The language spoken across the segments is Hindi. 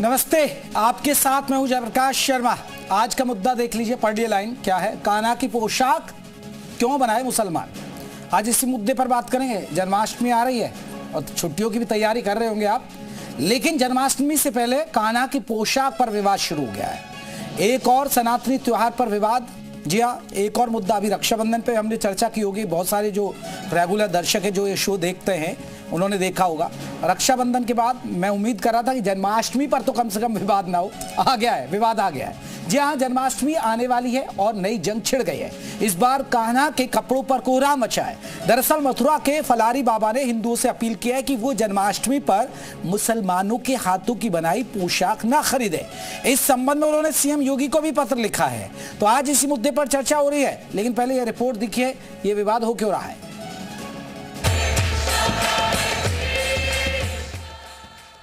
नमस्ते, आपके साथ मैं हूं जयप्रकाश शर्मा। आज का मुद्दा देख लीजिए, पढ़िए लाइन क्या है। कान्हा की पोशाक क्यों बनाए मुसलमान। आज इसी मुद्दे पर बात करेंगे। जन्माष्टमी आ रही है और छुट्टियों की भी तैयारी कर रहे होंगे आप, लेकिन जन्माष्टमी से पहले कान्हा की पोशाक पर विवाद शुरू हो गया है। एक और सनातनी त्योहार पर विवाद। जी हाँ, एक और मुद्दा। अभी रक्षाबंधन पे हमने चर्चा की होगी। बहुत सारे जो रेगुलर दर्शक है, जो ये शो देखते हैं, उन्होंने देखा होगा। रक्षाबंधन के बाद मैं उम्मीद कर रहा था कि जन्माष्टमी पर तो कम से कम विवाद ना हो। आ गया है, विवाद आ गया है। जी हाँ, जन्माष्टमी आने वाली है और नई जंग छिड़ गई है। इस बार कान्हा के कपड़ों पर कोहराम मचा है। दरअसल मथुरा के फलारी बाबा ने हिंदुओं से अपील किया है कि वो जन्माष्टमी पर मुसलमानों के हाथों की बनाई पोशाक ना खरीदे। इस संबंध में उन्होंने सीएम योगी को भी पत्र लिखा है। तो आज इसी मुद्दे पर चर्चा हो रही है, लेकिन पहले यह रिपोर्ट देखिए, ये विवाद हो क्यों रहा है।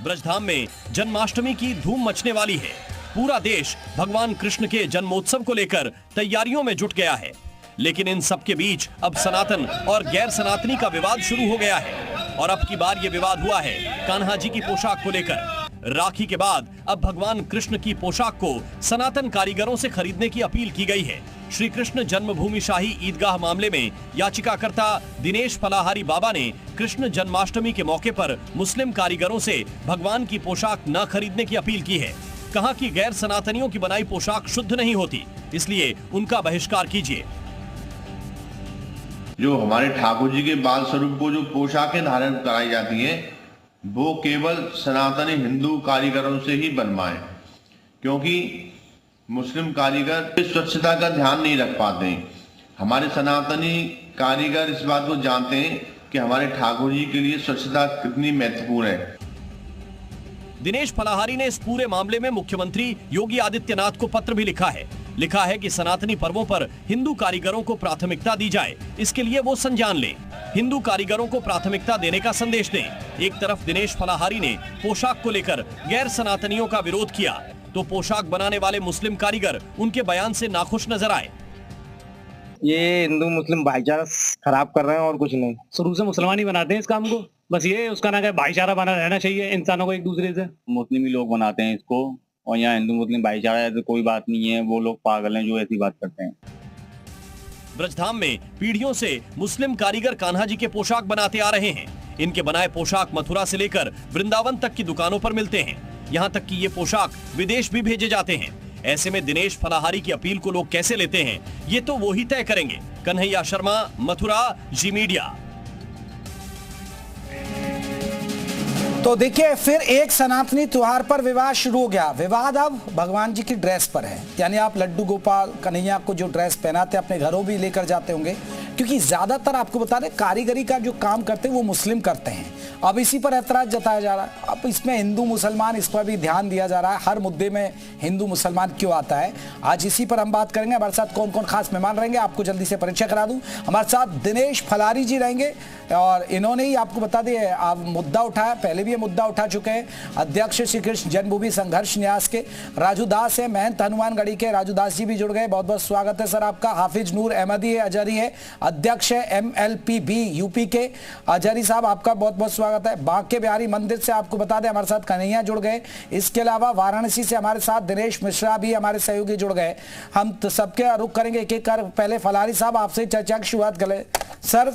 ब्रजधाम में जन्माष्टमी की धूम मचने वाली है। पूरा देश भगवान कृष्ण के जन्मोत्सव को लेकर तैयारियों में जुट गया है। लेकिन इन सब के बीच अब सनातन और गैर सनातनी का विवाद शुरू हो गया है। और अब की बार ये विवाद हुआ है कान्हा जी की पोशाक को लेकर। राखी के बाद अब भगवान कृष्ण की पोशाक को सनातन कारीगरों से खरीदने की अपील की गई है। श्री कृष्ण जन्मभूमि शाही ईदगाह मामले में याचिकाकर्ता दिनेश फलाहारी बाबा ने कृष्ण जन्माष्टमी के मौके पर मुस्लिम कारीगरों से भगवान की पोशाक न खरीदने की अपील की है। कहा कि गैर सनातनियों की बनाई पोशाक शुद्ध नहीं होती, इसलिए उनका बहिष्कार कीजिए। जो हमारे ठाकुर जी के बाल स्वरूप को जो पोशाकें धारण कराई जाती हैं, वो केवल सनातनी हिंदू कारीगरों से ही बनवाएं, क्योंकि मुस्लिम कारीगर स्वच्छता का ध्यान नहीं रख पाते। हमारे सनातनी कारीगर इस बात को जानते हैं कि हमारे ठाकुर जी के लिए स्वच्छता कितनी महत्वपूर्ण है। दिनेश फलाहारी ने इस पूरे मामले में मुख्यमंत्री योगी आदित्यनाथ को पत्र भी लिखा है कि सनातनी पर्वों पर हिंदू कारीगरों को प्राथमिकता दी जाए। इसके लिए वो संज्ञान लें, हिंदू कारीगरों को प्राथमिकता देने का संदेश दें। एक तरफ दिनेश फलाहारी ने पोशाक को लेकर गैर सनातनियों का विरोध किया, तो पोशाक बनाने वाले मुस्लिम कारीगर उनके बयान से नाखुश नजर आए। ये हिंदू मुस्लिम भाईचारा खराब कर रहे हैं और कुछ नहीं। शुरू से मुसलमान ही बनाते हैं इस काम को। बस ये उसका ना भाईचारा बना रहना चाहिए इंसानों को एक दूसरे से। मुस्लिम ही लोग बनाते हैं इसको, और यहाँ हिंदू मुस्लिम भाईचारा है तो कोई बात नहीं है। वो लोग पागल हैं जो ऐसी बात करते हैं। ब्रजधाम में पीढ़ियों से मुस्लिम कारीगर कान्हा जी के पोशाक बनाते आ रहे हैं। इनके बनाए पोशाक मथुरा से लेकर वृंदावन तक की दुकानों पर मिलते हैं। यहाँ तक कि ये पोशाक विदेश भी भेजे जाते हैं। ऐसे में दिनेश फलाहारी की अपील को लोग कैसे लेते हैं, ये तो वो ही तय करेंगे। कन्हैया शर्मा, मथुरा, जी मीडिया। तो देखिए, फिर एक सनातनी त्योहार पर विवाद शुरू हो गया। विवाद अब भगवान जी की ड्रेस पर है। यानी आप लड्डू गोपाल कन्हैया को जो ड्रेस पहनाते हैं, अपने घरों भी लेकर जाते होंगे, क्योंकि ज्यादातर आपको बता दें कारीगरी का जो काम करते हैं वो मुस्लिम करते हैं। अब इसी पर ऐतराज जताया जा रहा है। अब इसमें हिंदू मुसलमान, इस पर भी ध्यान दिया जा रहा है। हर मुद्दे में हिंदू मुसलमान क्यों आता है, आज इसी पर हम बात करेंगे। हमारे साथ कौन कौन खास मेहमान रहेंगे, आपको जल्दी से परिचय करा दूं। हमारे साथ दिनेश फलाहारी जी रहेंगे और इन्होंने ही आपको बता दिए मुद्दा उठाया, पहले भी ये मुद्दा उठा चुके हैं। अध्यक्ष श्री कृष्ण जन्मभूमि संघर्ष न्यास के राजू दास है, महंत हनुमानगढ़ी के राजू दास जी भी जुड़ गए। बहुत बहुत स्वागत है सर आपका। हाफिज नूर अहमदी अजहरी है, अध्यक्ष है MLPB यूपी के। अजहरी साहब आपका बहुत बहुत स्वागत है। बांके बिहारी मंदिर से आपको बता दें हमारे साथ कन्हैया जुड़ गए। इसके अलावा वाराणसी से हमारे साथ दिनेश मिश्रा भी हमारे सहयोगी जुड़ गए। हम तो सबके रुख करेंगे एक एक कर। पहले फलाहारी साहब आपसे चर्चा की शुरुआत करें। सर,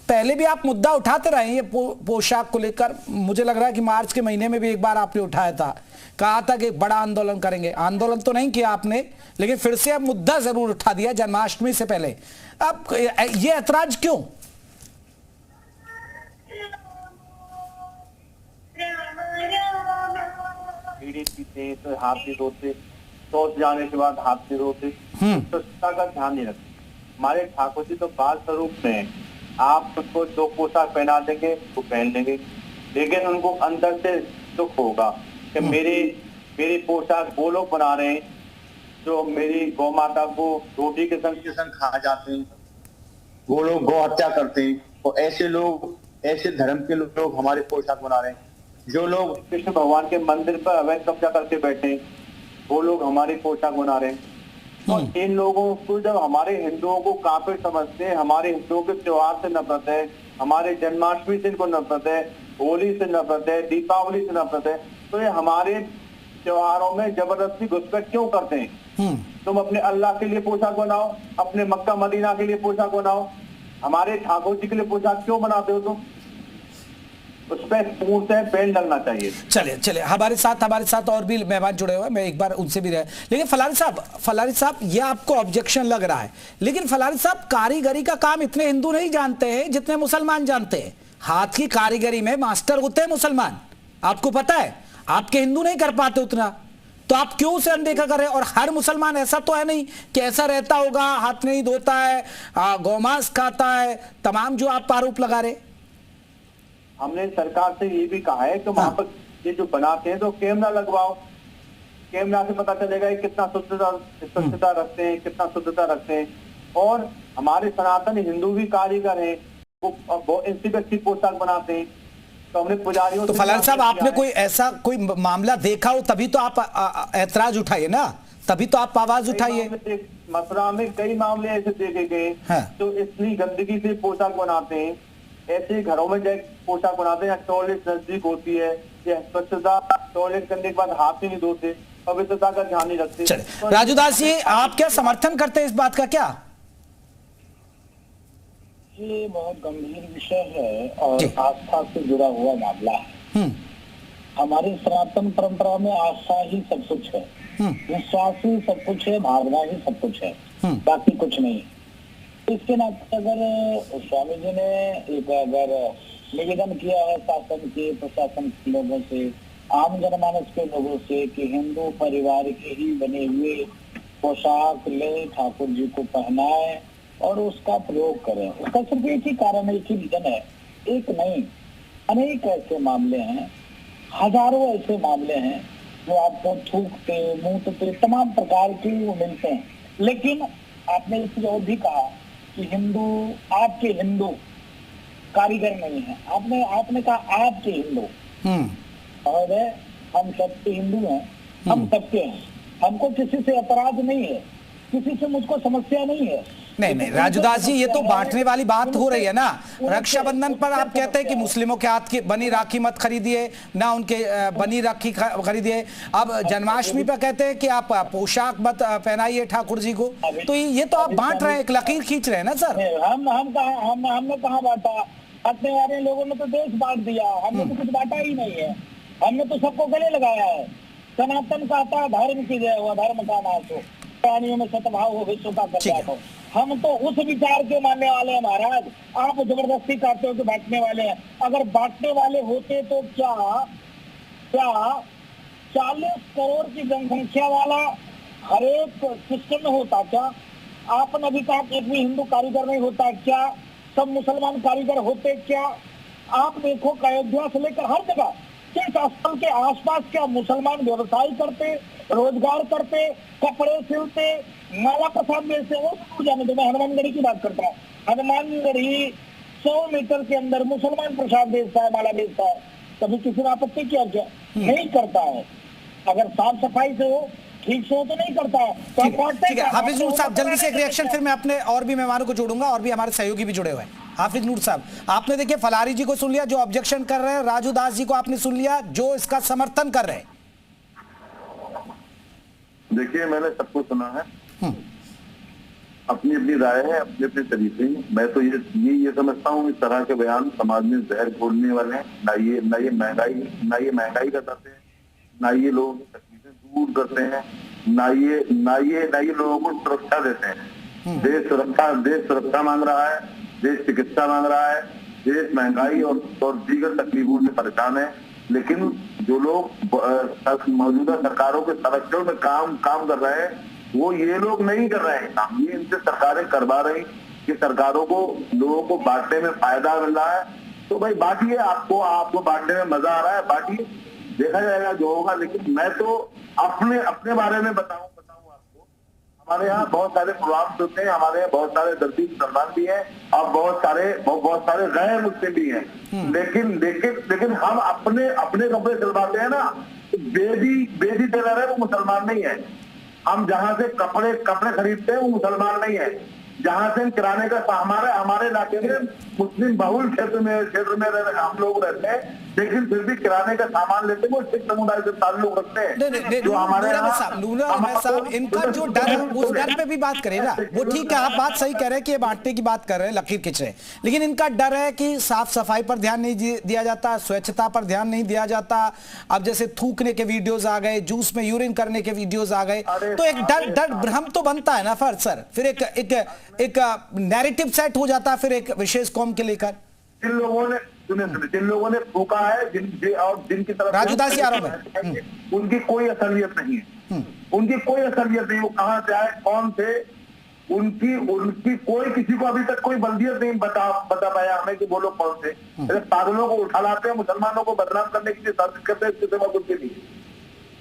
पहले भी आप मुद्दा उठाते रहे ये पोशाक को लेकर। मुझे लग रहा है कि मार्च के महीने में भी एक बार आपने उठाया था, कहा था कि बड़ा आंदोलन करेंगे। आंदोलन तो नहीं किया आपने, लेकिन फिर से अब मुद्दा जरूर उठा दिया जन्माष्टमी से पहले। अब ये ऐतराज क्यों? पीते तो हाथ भी धोते, शौच जाने के बाद हाथ भी धोते, स्वच्छता का ध्यान नहीं रखते। हमारे ठाकुर जी तो बाल स्वरूप में आप उसको जो पोशाक पहना देंगे वो पहन लेंगे, लेकिन उनको अंदर से दुख होगा कि मेरी पोशाक वो लोग बना रहे हैं जो मेरी गौ माता को रोटी के संग खा जाते हैं, वो लोग गौ हत्या करते हैं। तो ऐसे लोग, ऐसे धर्म के लोग हमारे पोशाक बना रहे हैं। जो लोग कृष्ण भगवान के मंदिर पर अवैध कब्जा करके बैठे हैं, वो लोग हमारे पोशाक बना रहे हैं। तो इन लोगों को जब हमारे हिंदुओं को काफिर समझते हैं, हमारे हिंदुओं के त्योहार से नफरत है, हमारे जन्माष्टमी से इनको नफरत है, होली से नफरत है, दीपावली से नफरत है, तो ये हमारे त्योहारों में जबरदस्ती घुसपैठ क्यों करते हैं? तुम अपने अल्लाह के लिए पोशाक बनाओ, अपने मक्का मदीना के लिए पोशाक बनाओ, हमारे ठाकुर जी के लिए पोशाक क्यों बनाते हो तुम? उस पर पूर्णतः बैन लगना चाहिए। चलिए हमारे साथ और भी मेहमान जुड़े हुए हैं, मैं एक बार उनसे भी रहे। लेकिन फलारी साहब ये आपको ऑब्जेक्शन लग रहा है, लेकिन फलारी साहब कारीगरी का काम इतने हिंदू नहीं जानते हैं जितने मुसलमान जानते हैं। हाथ की कारीगरी में मास्टर होते हैं मुसलमान, आपको पता है, आपके हिंदू नहीं कर पाते उतना, तो आप क्यों उसे अनदेखा कर रहे हैं? और हर मुसलमान ऐसा तो है नहीं कि ऐसा रहता होगा, हाथ नहीं धोता है, गौमांस खाता है, तमाम जो आप आरोप लगा रहे। हमने सरकार से ये भी कहा है कि वहां पर ये जो बनाते हैं तो कैमरा लगवाओ, कैमरा से पता चलेगा कितना स्वच्छता रखते हैं, कितना शुद्धता रखते हैं। और हमारे सनातन हिंदू भी कारीगर हैं, वो इसी व्यक्ति पोशाक बनाते हैं। तो हमने पुजारियों तो फलार साहब आपने कोई ऐसा कोई मामला देखा हो तभी तो आप ऐतराज उठाइए ना, तभी तो आप आवाज उठाइए। मथुरा में कई मामले ऐसे देखे गए तो इतनी गंदगी से पोशाक बनाते हैं, ऐसे घरों में पोशाक बनाते हैं, टॉयलेट नजदीक होती है, स्वच्छता, टॉयलेट करने के बाद हाथ ही नहीं धोते, पवित्रता का ध्यान नहीं रखते। तो राजू दास जी आप क्या समर्थन करते हैं इस बात का? क्या ये बहुत गंभीर विषय है और आस्था से जुड़ा हुआ मामला है। हमारी सनातन परंपरा में आस्था ही सब कुछ है, विश्वास ही सब कुछ है, भावना ही सब कुछ है, बाकी कुछ नहीं। इसके नाते अगर स्वामी जी ने एक अगर निवेदन किया है शासन के, प्रशासन के लोगों से, आम जनमानस के लोगों से कि हिंदू परिवार के ही बने हुए पोशाक ले, ठाकुर जी को पहनाए और उसका प्रयोग करें, उसका सिर्फ एक ही कारण है, एक ही रीजन है, एक नहीं अनेक ऐसे मामले हैं, हजारों ऐसे मामले हैं जो आपको थूकते, मूतते, तमाम प्रकार के वो मिलते हैं। लेकिन आपने इस और भी कहा कि हिंदू, आपके हिंदू कारीगर नहीं है, आपने कहा आपके हिंदू, और हम सबके हिंदू हैं, हम सबके हैं, हमको किसी से अपराध नहीं है, किसी से मुझको समस्या नहीं है। नहीं राजूदास जी, ये तो बांटने वाली बात हो रही है ना। रक्षाबंधन पर आप कहते हैं कि मुस्लिमों के हाथ की बनी राखी मत खरीदिए, ना उनके बनी राखी खरीदिए। अब जन्माष्टमी पर कहते हैं कि आप पोशाक मत पहनाइए ठाकुर जी को, तो ये तो आप बांट रहे हैं, एक लकीर खींच रहे हैं ना सर। हमने कहाँ बांटा? बांटने वाले लोगों ने तो देश बांट दिया, हमने तो कुछ बांटा ही नहीं है, हमने तो सबको गले लगाया है। सनातन कहता है धर्म की जय हो, धर्म का नाश हो, प्राणियों में सद्भाव हो, विश्व का कल्याण हो। हम तो उस विचार के मानने वाले हैं महाराज। आप जबरदस्ती कहते हो कि बांटने वाले हैं, अगर बांटने वाले होते तो क्या 40 करोड़ की जनसंख्या वाला हर एक सिस्टम में होता क्या? आपने अभी कहा कि एक भी हिंदू कारीगर नहीं होता क्या? सब मुसलमान कारीगर होते क्या? आप देखो अयोध्या से लेकर हर जगह किस स्थल के आसपास क्या मुसलमान व्यवसाय करते, रोजगार करते, कपड़े सिलते, माला प्रसाद बेचते। और जाने दो, मैं हनुमानगढ़ी की बात करता हूँ। हनुमानगढ़ी 100 मीटर के अंदर मुसलमान प्रसाद बेचता है, माला बेचता है, कभी किसी ने आपत्ति किया क्या? नहीं करता है। अगर साफ सफाई से हो, ठीक से हो तो नहीं करता है। ठीक है हाफिज नूर साहब, जल्दी से एक रिएक्शन, फिर मैं अपने और भी मेहमानों को जोड़ूंगा, और भी हमारे सहयोगी भी जुड़े हुए हैं। हाफिज नूर साहब, आपने देखिए फलारी जी को सुन लिया जो ऑब्जेक्शन कर रहे हैं, राजू दास जी को आपने सुन लिया जो इसका समर्थन कर रहे हैं। देखिए मैंने सबको सुना है, अपनी अपनी राय है, अपने अपने तरीके। मैं तो ये समझता हूँ इस तरह के बयान समाज में जहर घोलने वाले हैं। ना ये महंगाई करते हैं, ना ये लोगों की तकलीफें दूर करते हैं, ना ये लोगों को सुरक्षा देते हैं। देश सुरक्षा मांग रहा है, देश चिकित्सा मांग रहा है, देश महंगाई और दीगर तकलीफों से परेशान है। लेकिन जो लोग मौजूदा सरकारों के संरक्षण में काम कर रहे हैं, वो ये लोग नहीं कर रहे हैं काम, ये इनसे सरकारें करवा रही कि सरकारों को लोगों को बांटने में फायदा मिल रहा है। तो भाई बांटिए, आपको बांटने में मजा आ रहा है, बांटिए, देखा जाएगा जो होगा। लेकिन मैं तो अपने बारे में बताऊं आपको, हमारे यहाँ बहुत सारे प्रोग्राम होते हैं, हमारे यहाँ बहुत सारे दर्दी मुसलमान भी हैं और बहुत सारे गैर मुस्लिम भी हैं। लेकिन हम अपने कपड़े सिलवाते हैं ना, बेदी टेलर है, वो मुसलमान नहीं है। हम जहां से कपड़े खरीदते हैं वो मुसलमान नहीं है। जहाँ से हम किराने का हमारे इलाके में मुस्लिम बहुल क्षेत्र में हम लोग रहते हैं, लेकिन फिर भी किराने का सामान लेते हैं वो सिख समुदाय से ताल्लुक रखते हैं। जो हमारे साहब इनका जो डर है उस डर पे भी बात करें ना, वो ठीक है, आप बात सही कह रहे हैं कि ये बांटने की बात कर रहे हैं, लकीर खींच रहे हैं, लेकिन इनका डर है कि साफ सफाई पर ध्यान नहीं दिया जाता, स्वच्छता पर ध्यान नहीं दिया जाता। अब जैसे थूकने के वीडियोस आ गए, जूस में यूरिन करने के वीडियोस आ गए, तो एक डर भ्रम तो बनता है ना सर, फिर एक नैरेटिव सेट हो जाता है फिर एक विशेष कौम के लेकर। जिन लोगों ने फूका है, जिनकी तरफ राजू दास जी आरोप है, उनकी कोई असलियत नहीं है, उनकी कोई असलियत नहीं। वो कहां से आए, कौन थे, उनकी कोई किसी को अभी तक कोई बल्दियत नहीं बता पाया हमें कि वो लोग कौन थे। पागलों को उठा लाते हैं, मुसलमानों को बदनाम करने के लिए साजिश करते हैं, इसके सिवा कुछ भी नहीं।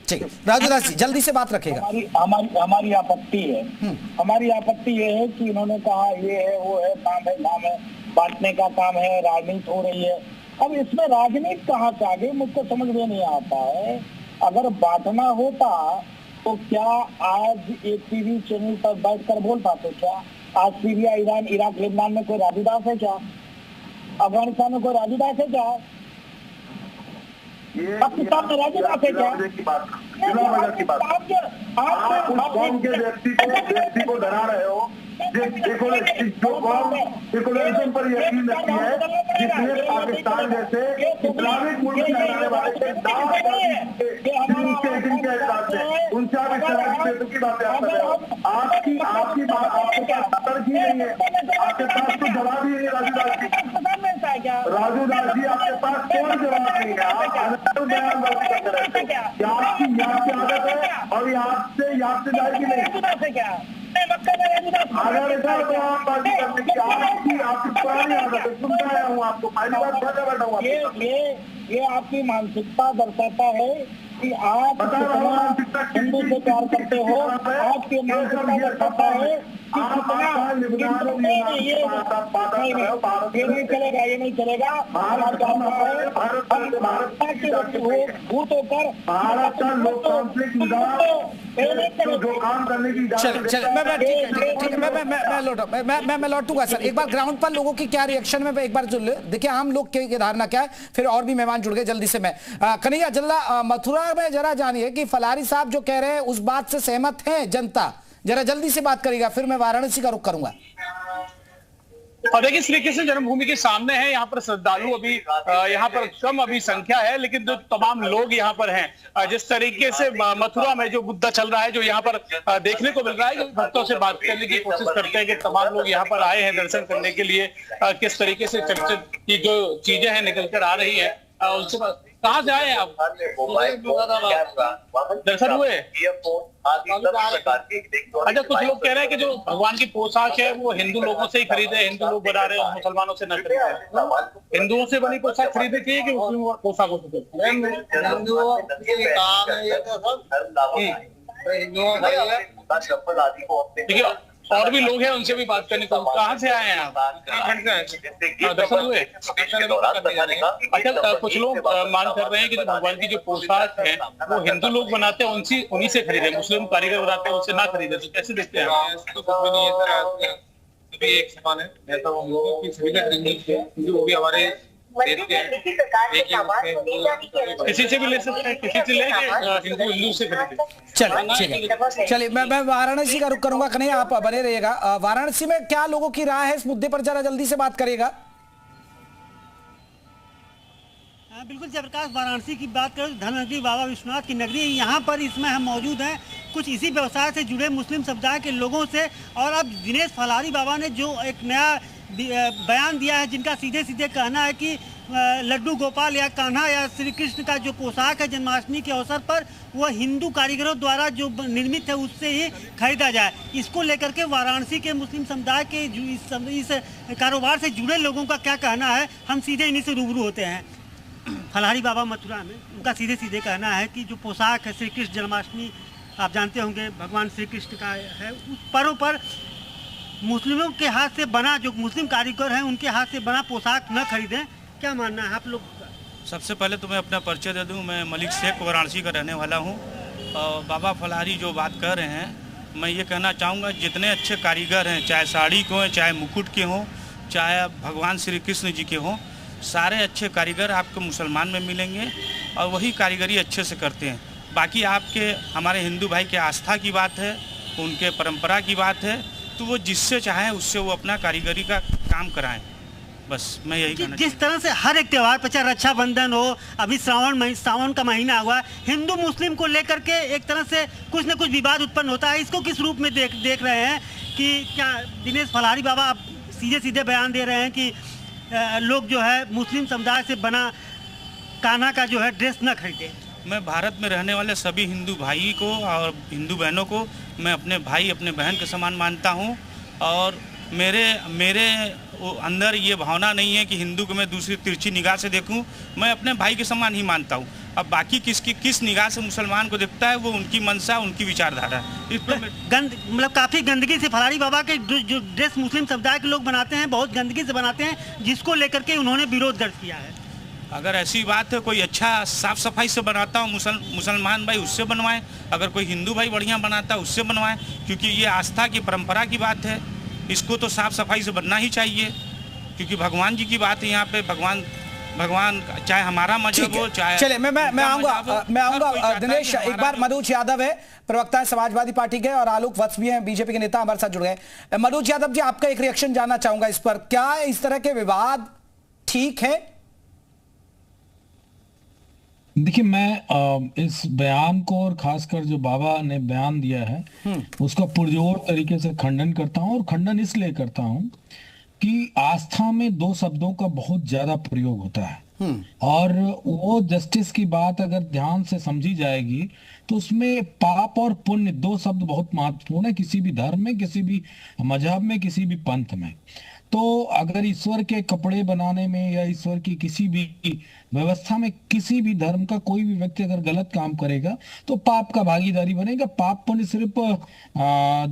ठीक है राजू दास जी, जल्दी से बात रखेगा। हमारी आपत्ति है, हमारी आपत्ति ये है कि इन्होंने कहा ये है वो है, काम है, बांटने का काम है, राजनीति हो रही है। अब इसमें राजनीति कहाँ से आ गई, मुझको समझ में नहीं आता है। अगर बांटना होता तो क्या आज एक टीवी चैनल पर बैठकर बोल पाते क्या? आज सीरिया, ईरान, इराक, लेबनान में कोई राजू दास है क्या? अफगानिस्तान में कोई राजू दास है क्या? पाकिस्तान में राजू दास है क्या? आप उस कौम के व्यक्ति को डरा रहे हो जो सेकुलरिज्म पर यकीन रखती है, जिसने पाकिस्तान जैसे इस्लामिक मुल्क में रहने वाले जिनके हिसाब से उनसे आप इस तरह की बातें आप कर रहे हो। आपकी बात आपके पास तर्क ही नहीं है, आपके पास तो जवाब ही नहीं है। राजू दास जी आपके पास कोई जवाब नहीं है, आप अनर्थ बयान करते रहते हो। क्या आपकी आदत है और याद से जाएगी नहीं। अगर ऐसा तो आप बाजी करने की आपकी पुरानी आदत है, सुनता आया हूँ आपको, पहली बार बैठा हूँ। ये आपकी मानसिकता दर्शाता है कि आप हिंदू से प्यार करते हो। आपकी मानसिकता दर्शाता है कि ये नहीं चलेगा, ये नहीं चलेगा। भारत का लोकतांत्रिक जो काम करने की मैं लौटूंगा सर। एक बार ग्राउंड पर लोगों की क्या रिएक्शन में एक बार देखिए, आम लोग की धारणा क्या है, फिर और भी मेहमान जुड़ गए जल्दी से। मैं कन्हैया जल्ला, मथुरा में जरा जानिए कि फलारी साहब जो कह रहे हैं उस बात से सहमत है जनता? जरा जल्दी से बात करेगा, फिर मैं वाराणसी का रुख करूंगा। और देखिए, श्री कृष्ण जन्मभूमि के सामने है, यहाँ पर श्रद्धालु अभी यहाँ पर कम अभी संख्या है, लेकिन जो तमाम लोग यहाँ पर हैं, जिस तरीके से मथुरा में जो मुद्दा चल रहा है, जो यहाँ पर देखने को मिल रहा है, भक्तों से बात करने की कोशिश करते हैं कि तमाम लोग यहाँ पर आए हैं दर्शन करने के लिए, किस तरीके से चर्चित की जो चीजें हैं निकल कर आ रही है। उसके बाद कहाँ से आए आप? दर्शन हुए? अच्छा, कुछ लोग कह रहे हैं कि जो भगवान की पोशाक है वो हिंदू लोगों से ही खरीदे, हिंदू लोग बना रहे हैं, मुसलमानों से न खरीदे। हिंदुओं से बनी पोशाक खरीदनी चाहिए कि मुस्लिम पोशाकों से? हिंदुओं काम है ये तो सब हिंदुओं। और भी लोग हैं, उनसे भी बात करने को। कहाँ से आए हैं आप? दर्शन हुए? अच्छा, कुछ लोग मांग कर रहे हैं कि जो भगवान की जो पोशाक है वो हिंदू लोग बनाते हैं, उन्हीं से खरीदे, मुस्लिम कारीगर बनाते हैं उनसे ना खरीदे। तो कैसे देखते हैं आप? तो कुछ भी नहीं है सर, सभी एक समान है। मैं तो वो भी हमारे किसी से भी ले सकते हैं, किसी से लेके हिंदू से खरीदे। चलिए मैं वाराणसी का रुख करूंगा। कन्हैया आप बने रहिएगा। वाराणसी में क्या लोगों की राय है इस मुद्दे पर, जरा जल्दी से बात करेगा। बिल्कुल जयप्रकाश, वाराणसी की बात करें तो धर्मनगरी बाबा विश्वनाथ की नगरी, यहाँ पर इसमें हम मौजूद हैं कुछ इसी व्यवसाय से जुड़े मुस्लिम समुदाय के लोगों से। और अब दिनेश फलारी बाबा ने जो एक नया बयान दिया है, जिनका सीधे सीधे कहना है कि लड्डू गोपाल या कान्हा या श्री कृष्ण का जो पोशाक है जन्माष्टमी के अवसर पर, वह हिंदू कारीगरों द्वारा जो निर्मित है उससे ही खरीदा जाए। इसको लेकर के वाराणसी के मुस्लिम समुदाय के इस कारोबार से जुड़े लोगों का क्या कहना है, हम सीधे इन्हीं से रूबरू होते हैं। फलारी बाबा मथुरा में, उनका सीधे सीधे कहना है कि जो पोशाक है श्री कृष्ण जन्माष्टमी, आप जानते होंगे भगवान श्री कृष्ण का है, उस पर्व पर मुस्लिमों के हाथ से बना, जो मुस्लिम कारीगर हैं उनके हाथ से बना पोशाक न खरीदें। क्या मानना है आप लोग? सबसे पहले तो मैं अपना परिचय दे दूं, मैं मलिक शेख वाराणसी का रहने वाला हूं। और बाबा फलारी जो बात कर रहे हैं मैं ये कहना चाहूँगा जितने अच्छे कारीगर हैं, चाहे साड़ी के हों, चाहे मुकुट के हों, चाहे भगवान श्री कृष्ण जी के हों, सारे अच्छे कारीगर आपको मुसलमान में मिलेंगे और वही कारीगरी अच्छे से करते हैं। बाकी आपके हमारे हिंदू भाई के आस्था की बात है, उनके परंपरा की बात है, तो वो जिससे चाहें उससे वो अपना कारीगरी का काम कराएं। बस मैं यही कहना जिस तरह से हर एक त्यौहार पर, चाहे रक्षाबंधन हो, अभी सावन का महीना हुआ, हिंदू मुस्लिम को लेकर के एक तरह से कुछ न कुछ विवाद उत्पन्न होता है। इसको किस रूप में देख रहे हैं कि क्या दिनेश फलारी बाबा सीधे सीधे बयान दे रहे हैं कि लोग जो है मुस्लिम समुदाय से बना कान्हा का जो है ड्रेस न खरीदे? मैं भारत में रहने वाले सभी हिंदू भाई को और हिंदू बहनों को मैं अपने भाई अपने बहन के समान मानता हूं और मेरे अंदर ये भावना नहीं है कि हिंदू को मैं दूसरी तिरछी निगाह से देखूं। मैं अपने भाई के समान ही मानता हूं। अब बाकी किस निगाह से मुसलमान को देखता है वो उनकी मंशा, उनकी विचारधारा है। इस पर मतलब काफ़ी गंदगी से फलारी बाबा के जो ड्रेस मुस्लिम समुदाय के लोग बनाते हैं, बहुत गंदगी से बनाते हैं, जिसको लेकर के उन्होंने विरोध दर्ज किया है। अगर ऐसी बात है, कोई अच्छा साफ सफाई से बनाता हूँ मुसलमान भाई, उससे बनवाएं। अगर कोई हिंदू भाई बढ़िया बनाता है उससे बनवाएं, क्योंकि ये आस्था की परंपरा की बात है। इसको तो साफ सफाई से बनना ही चाहिए, क्योंकि भगवान जी की बात है यहाँ पे। भगवान चाहे हमारा मजहब हो, चाहे चलिए मैं आऊंगा दिनेश। एक बार मनोज यादव है, प्रवक्ता है समाजवादी पार्टी के, और आलोक वत्स भी हैं, बीजेपी के नेता, हमारे साथ जुड़ गए। मनोज यादव जी, आपका एक रिएक्शन जानना चाहूंगा इस पर। क्या इस तरह के विवाद ठीक है? देखिए, मैं इस बयान को और खासकर जो बाबा ने बयान दिया है उसका पुरजोर तरीके से खंडन करता हूं, और खंडन इसलिए करता हूं कि आस्था में दो शब्दों का बहुत ज्यादा प्रयोग होता है, और वो जस्टिस की बात अगर ध्यान से समझी जाएगी तो उसमें पाप और पुण्य दो शब्द बहुत महत्वपूर्ण है, किसी भी धर्म में, किसी भी मजहब में, किसी भी पंथ में। तो अगर ईश्वर के कपड़े बनाने में या ईश्वर की किसी भी व्यवस्था में किसी भी धर्म का कोई भी व्यक्ति अगर गलत काम करेगा तो पाप का भागीदारी बनेगा। पाप पुण्य सिर्फ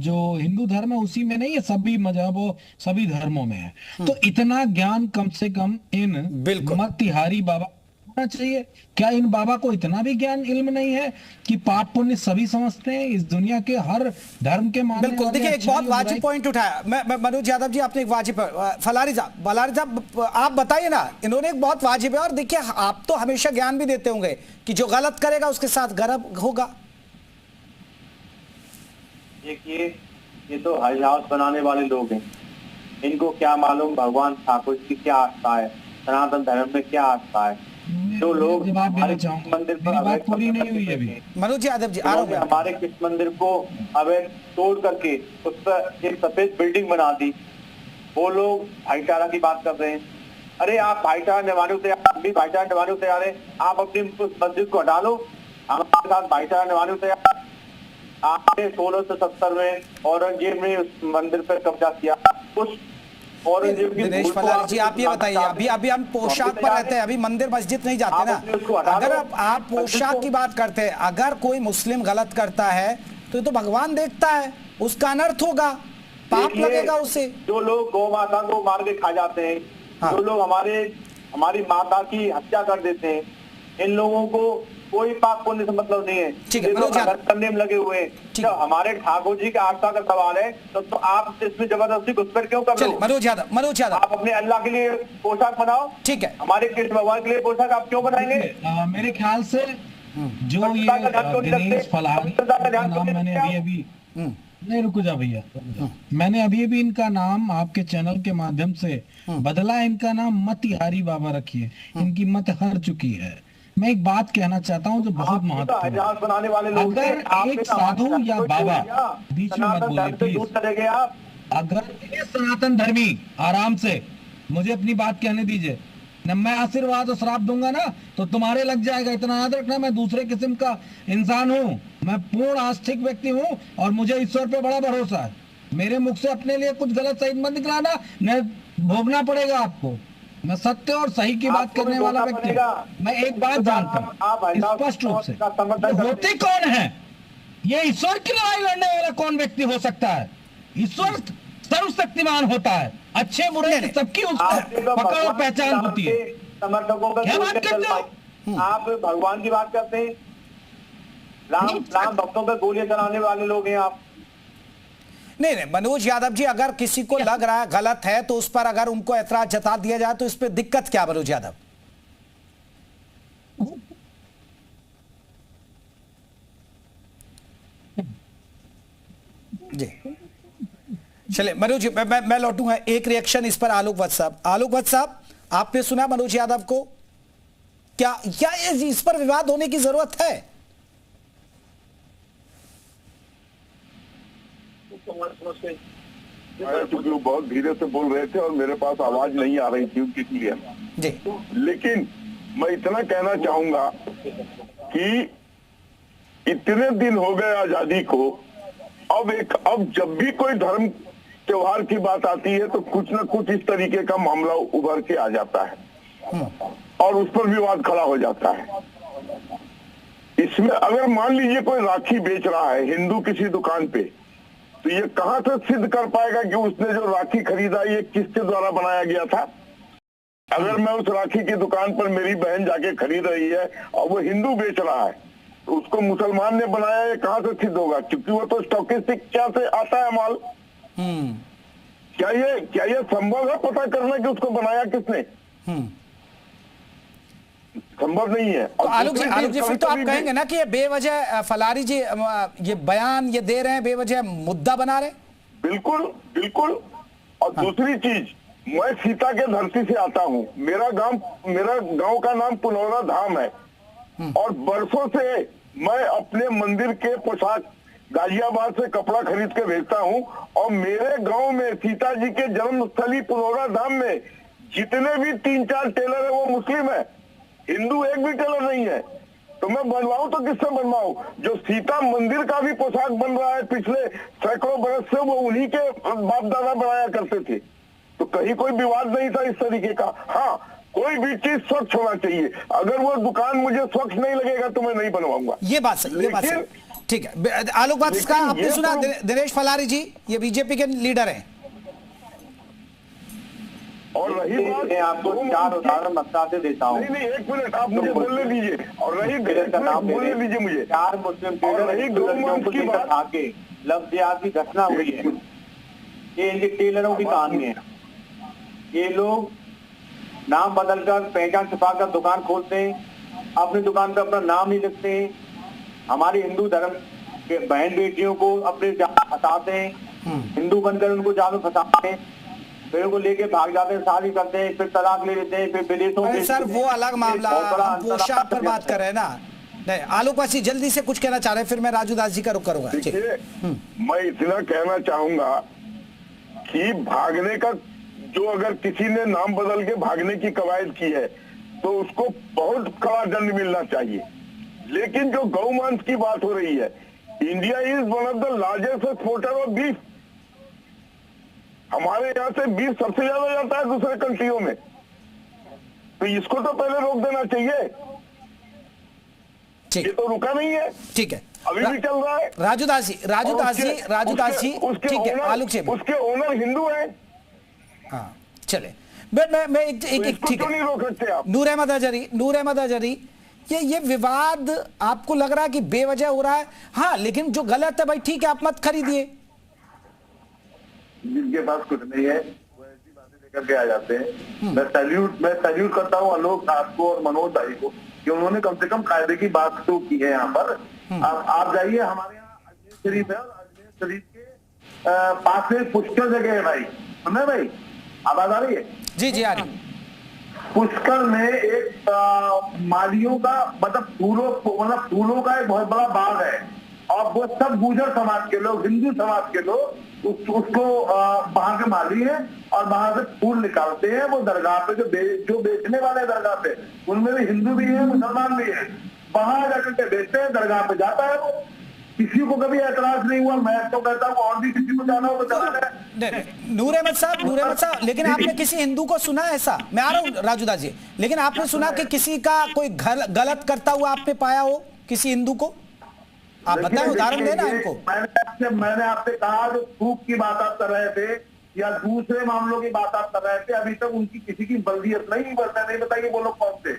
जो हिंदू धर्म है उसी में नहीं है, सभी मजहबों सभी धर्मों में है। तो इतना ज्ञान कम से कम इन मतिहारी बाबा होना चाहिए। क्या इन बाबा को इतना भी ज्ञान इल्म नहीं है कि पाप पुण्य सभी समझते हैं, इस दुनिया के हर धर्म के मानने बिल्कुल। देखिए, एक बहुत वाजिब पॉइंट उठाया मनोज यादव जी, आपने एक वाजिब। फलारी साहब आप बताइए ना, इन्होंने एक बहुत वाजिब है। और देखिए, आप तो हमेशा ज्ञान भी देते होंगे कि जो गलत करेगा उसके साथ गलत होगा। देखिए, ये तो हज हाउस बनाने वाले लोग हैं, इनको क्या मालूम भगवान ठाकुर की क्या आस्था है, सनातन धर्म में क्या आस्था है। जो लोग हमारे मंदिर पर मनोज यादव जी हमारे किस मंदिर को अवैध तोड़ करके उस पर एक सफेद बिल्डिंग बना दी, वो लोग भाईचारा की बात कर रहे हैं। अरे आप भाईचारा निभाने को तैयार, हम भी भाईचारा निभाने को तैयार है। आप अपनी मस्जिद को हटा लो, हमारे साथ भाईचारा निभाने को तैयार। आपने 1670 में औरंगजेब ने उस मंदिर पर कब्जा किया। उस दिनेश फलारी जी, आप ये बताइए, अभी हम पोशाक पर रहते हैं, अभी मंदिर मस्जिद नहीं जाते ना। अगर आप पोशाक की बात करते हैं, अगर कोई मुस्लिम गलत करता है तो भगवान देखता है, उसका अनर्थ होगा, पाप लगेगा उसे। जो लोग गौ माता को मार के खा जाते हैं, जो लोग हमारी माता की हत्या कर देते हैं, इन लोगों को कोई पाप पुण्य से मतलब नहीं है। ठीक है, करने में लगे हुए हैं। जब हमारे ठाकुर जी के आस्था का सवाल है तो आप इसमें जबरदस्ती घुसपैठ क्यों कर रहे हो? मनोज यादव आप अपने अल्लाह के लिए पोशाक बनाओ। ठीक है, हमारे कृष्ण भगवान के लिए पोशाक आप क्यों बनाएंगे? मेरे ख्याल से जो ये दिनेश फलारी का नाम मैंने अभी नहीं, रुको जा भैया, मैंने अभी इनका नाम आपके चैनल के माध्यम से बदला। इनका नाम मतिहारी बाबा रखिए, इनकी मत हार चुकी है। मैं एक बात कहना चाहता हूँ जो बहुत महत्वपूर्ण है। अगर एक साधु या बाबा, बीच में मत बोलिए प्लीज, अगर सनातन धर्मी, आराम से मुझे अपनी बात कहने दीजिए न, मैं आशीर्वाद और श्राप दूंगा ना तो तुम्हारे लग जाएगा। इतना याद रखना, मैं दूसरे किस्म का इंसान हूँ, मैं पूर्ण आस्तिक व्यक्ति हूँ और मुझे ईश्वर पे बड़ा भरोसा है। मेरे मुख से अपने लिए कुछ गलत सही मत निकलाना, न भोगना पड़ेगा आपको। मैं सत्य और सही की बात करने वाला व्यक्ति। मैं एक बात जानता हूँ स्पष्ट रूप से, होते कौन है, ये ईश्वर की लड़ाई लड़ने वाला कौन व्यक्ति हो सकता है? ईश्वर सर्वशक्तिमान होता है, अच्छे बुरे सबकी पकड़ और पहचान होती है। समर्थकों का क्या बात करते हो आप? भगवान की बात करते हैं, राम भक्तों पर गोलियां चलाने वाले लोग हैं आप। नहीं नहीं मनोज यादव जी, अगर किसी को लग रहा है गलत है तो उस पर अगर उनको ऐतराज जता दिया जाए तो इस पर दिक्कत क्या मनोज यादव? जी चले मनोज जी, मैं लौटूंगा। एक रिएक्शन इस पर आलोक वत्स साहब। आलोक वत्स साहब, आपने सुना मनोज यादव को? क्या इस पर विवाद होने की जरूरत है? क्योंकि वो बहुत धीरे से बोल रहे थे और मेरे पास आवाज नहीं आ रही थी उनकी क्लियर जी। लेकिन मैं इतना कहना चाहूंगा कि इतने दिन हो गए आजादी को, अब जब भी कोई धर्म त्योहार की बात आती है तो कुछ न कुछ इस तरीके का मामला उभर के आ जाता है और उस पर विवाद खड़ा हो जाता है। इसमें अगर मान लीजिए कोई राखी बेच रहा है हिंदू किसी दुकान पे, तो ये कहां से सिद्ध कर पाएगा कि उसने जो राखी खरीदा ये किसके द्वारा बनाया गया था? अगर मैं उस राखी की दुकान पर मेरी बहन जाके खरीद रही है और वो हिंदू बेच रहा है तो उसको मुसलमान ने बनाया, ये कहां से सिद्ध होगा? क्योंकि वो तो स्टॉकिस्टिक क्या से आता है माल। क्या ये संभव है पता करना कि उसको बनाया किसने? संभव नहीं है। तो आलोक जी फिर तो आप कहेंगे ना कि ये बेवजह फलारी जी ये बयान ये दे रहे हैं, बेवजह मुद्दा बना रहे? बिल्कुल। और दूसरी चीज, मैं सीता के धरती से आता हूँ। मेरा गांव का नाम पुनौरा धाम है और बरसों से मैं अपने मंदिर के पोशाक गाजियाबाद से कपड़ा खरीद के भेजता हूँ और मेरे गांव में सीता जी के जन्मस्थली पुनौरा धाम में जितने भी 3-4 टेलर है वो मुस्लिम है, हिंदू एक भी टेलर नहीं है। तो मैं बनवाऊं तो किससे बनवाऊं? जो सीता मंदिर का भी पोशाक बन रहा है पिछले सैकड़ों बरस से, वो उन्हीं के बाप दादा बनाया करते थे। तो कहीं कोई विवाद नहीं था इस तरीके का। हाँ, कोई भी चीज स्वच्छ होना चाहिए। अगर वो दुकान मुझे स्वच्छ नहीं लगेगा तो मैं नहीं बनवाऊंगा। ये बात सही, ठीक है। आलोक बात का आपने सुना, दिनेश फलारी जी ये बीजेपी के लीडर हैं। और रही बात, आपको 4 उदाहरण बताते देता हूँ। नहीं, 1 मिनट आप मुझे बोलने दीजिए। और रही बोलने दीजिए मुझे। 4 मुस्लिम टेलर की बात आके लफ्ज़ियात की घटना हुई है। ये इनके टेलरों की कहानी है। ये लोग नाम बदलकर पहचान छुपाकर दुकान खोलते हैं, अपनी दुकान पे अपना नाम नहीं लिखते हैं। हमारे हिंदू धर्म के बहन बेटियों को अपने जाल फंसाते हैं, हिंदू बनकर उनको जाल में फंसाते हैं, फिर उनको लेके भाग जाते हैं, शादी करते हैं, फिर तलाक ले लेते हैं, फिर विदेशों में। सर वो अलग मामला, हम पोशाक पर बात कर रहे हैं ना। नहीं, आलोक वासी जल्दी से कुछ कहना चाह रहे हैं, फिर मैं राजू दास जी का रुख करूंगा। मैं इतना कहना चाहूंगा कि भागने का जो अगर किसी ने नाम बदल के भागने की कवायद की है तो उसको बहुत कड़ा दंड मिलना चाहिए। लेकिन जो गौ मांस की बात हो रही है, India is one of the largest exporter of beef. हमारे यहाँ से बीफ सबसे ज्यादा जाता है दूसरे कंट्रियों में, तो इसको तो पहले रोक देना चाहिए। ये तो रुका नहीं है, ठीक है, अभी भी चल रहा है। राजू दास जी, ठीक है, आलोक जी उसके ओनर हिंदू हैं। हाँ चले, मैं एक ठीक है, नहीं रोक सकते आप। नूर अहमद अजहरी, ये विवाद आपको लग रहा है कि बेवजह हो रहा है? हाँ, लेकिन जो गलत है भाई ठीक है, आप मत खरीदिए। जिनके पास कुछ नहीं है वो ऐसी बातें लेकर के आ जाते हैं। मैं सैल्यूट करता हूँ आलोक दास को और मनोज भाई को कि उन्होंने कम से कम कायदे की बात तो की है। यहाँ पर आप जाइए, हमारे यहाँ अजमेर शरीफ है और अजमेर शरीफ के पास में पुष्कर जगह है भाई, सुना भाई, आवाज आ रही है? जी आ रही। पुष्कर में एक मालियों का मतलब फूलों का एक बहुत बड़ा बाग है और वो सब गुर्जर समाज के लोग, हिंदू समाज के लोग उसको वहां के माली है और वहां से फूल निकालते हैं। वो दरगाह पे जो बेचने वाले दरगाह पे, उनमें भी हिंदू भी है, मुसलमान भी है, वहां जाकर के बेचते हैं, दरगाह पे जाता है वो। किसी को कभी ऐतराज नहीं हुआ। मैं तो कहता हूँ और भी किसी को जाना हो तो चला जाए। नूर अहमद साहब, लेकिन आपने किसी हिंदू को सुना ऐसा? मैं आ रहा हूँ राजू दास जी, लेकिन आपने सुना कि किसी का कोई गलत करता हुआ आपने पाया हो किसी हिंदू को? आप बताएं, उदाहरण देना इनको। मैंने आपसे कहा जो थूक की बात आप कर रहे थे या दूसरे मामलों की बात आप कर रहे थे, अभी तक उनकी किसी की बल्दियत नहीं बताइए वो लोग कौन थे।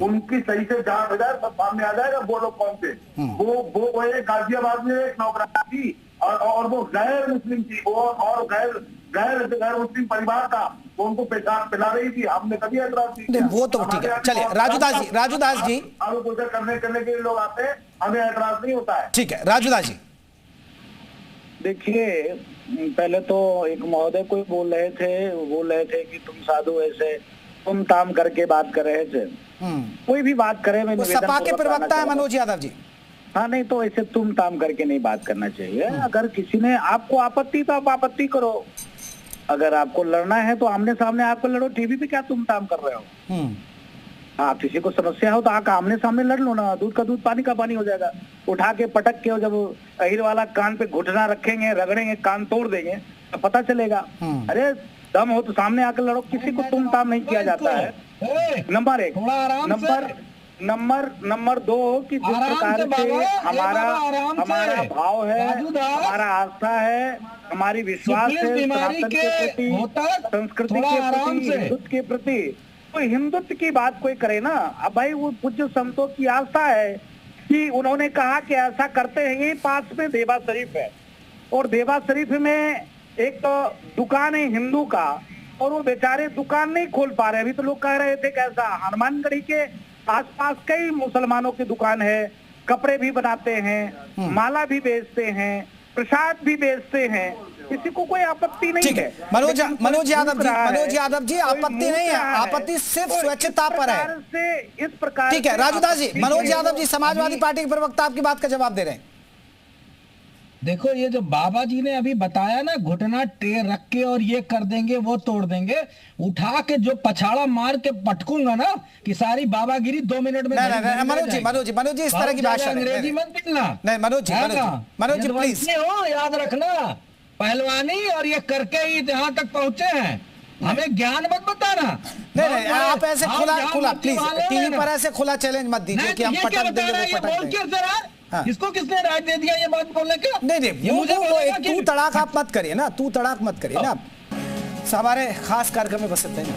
उनकी सही से जांच हो जाए, सब सामने आ जाएगा वो लोग कौन थे। वो गाजियाबाद में एक नौकरानी थी और वो गैर मुस्लिम थी, वो और गैर मुस्लिम परिवार का वो उनको पेशाब पिला रही थी, हमने कभी एतराज नहीं किया। वो तो ठीक है। चलिए राजूदास जी अब पूजा करने के लिए लोग आते हैं, हमें एतराज नहीं होता है। ठीक है राजूदास जी। देखिए, पहले तो एक महोदय कोई बोल रहे थे कि तुम साधु ऐसे तुम ताम करके बात कर रहे थे। कोई भी बात करे, मैं सपा के प्रवक्ता है मनोज यादव जी। हाँ, नहीं तो ऐसे तुम ताम करके नहीं बात करना चाहिए। अगर किसी ने आपको आपत्ति तो आप आपत्ति करो, अगर आपको लड़ना है तो आमने सामने आपको लड़ो, टीवी पे क्या तुम ताम कर रहे हो। हाँ, किसी को समस्या हो तो आके आमने सामने लड़ लो ना, दूध का दूध पानी का पानी हो जाएगा। उठा के पटक के जब अहिर वाला कान पे घुटना रखेंगे, रगड़ेंगे, कान तोड़ देंगे तो पता चलेगा। अरे दम हो तो सामने आकर लड़ो, किसी को तुम ताम नहीं किया जाता है। नंबर 1। नंबर 2 कि जिस प्रकार से हमारा भाव है, हमारा आस्था है, हमारी विश्वास है सनातन के प्रति, संस्कृति के प्रति, हिंदुत्व के प्रति, तो हिंदुत्व की बात कोई करे ना। अब भाई वो पूज्य संतों की आस्था है कि उन्होंने कहा कि ऐसा करते हैं। ये पास में देवा शरीफ है और देवा शरीफ में एक तो दुकान है हिंदू का, और वो बेचारे दुकान नहीं खोल पा रहे। अभी तो लोग कह रहे थे कैसा हनुमानगढ़ी के आसपास कई मुसलमानों की दुकान है, कपड़े भी बनाते हैं, माला भी बेचते हैं, प्रसाद भी बेचते हैं, किसी को कोई आपत्ति नहीं है। मनोज यादव जी आपत्ति नहीं है, आपत्ति सिर्फ स्वच्छता पर है। इस प्रकार ठीक है राजूदास जी। मनोज यादव जी समाजवादी पार्टी के प्रवक्ता आपकी बात का जवाब दे रहे हैं। देखो, ये जो बाबा जी ने अभी बताया ना, घुटना टेर रख के और ये कर देंगे वो तोड़ देंगे, उठा के जो पछाड़ा मार के पटकूंगा ना कि सारी बाबागिरी 2 मिनट में। मनोज जी इस तरह की भाषा अंग्रेजी मत बोलना। नहीं मनोज जी प्लीज हो, याद रखना पहलवानी और ये करके ही यहाँ तक पहुंचे हैं, हमें ज्ञान मत बताना। नहीं आप ऐसे खुला प्लीज टीवी पर ऐसे खुला चैलेंज मत दीजिए कि हम पटक देंगे। इसको किसने राय दे दिया ये बात बोलने का? नहीं वो एक तू तड़ाक आप मत करिए ना, तू तड़ाक मत करिए ना। हमारे खास कार्यक्रम में बस इतना ही।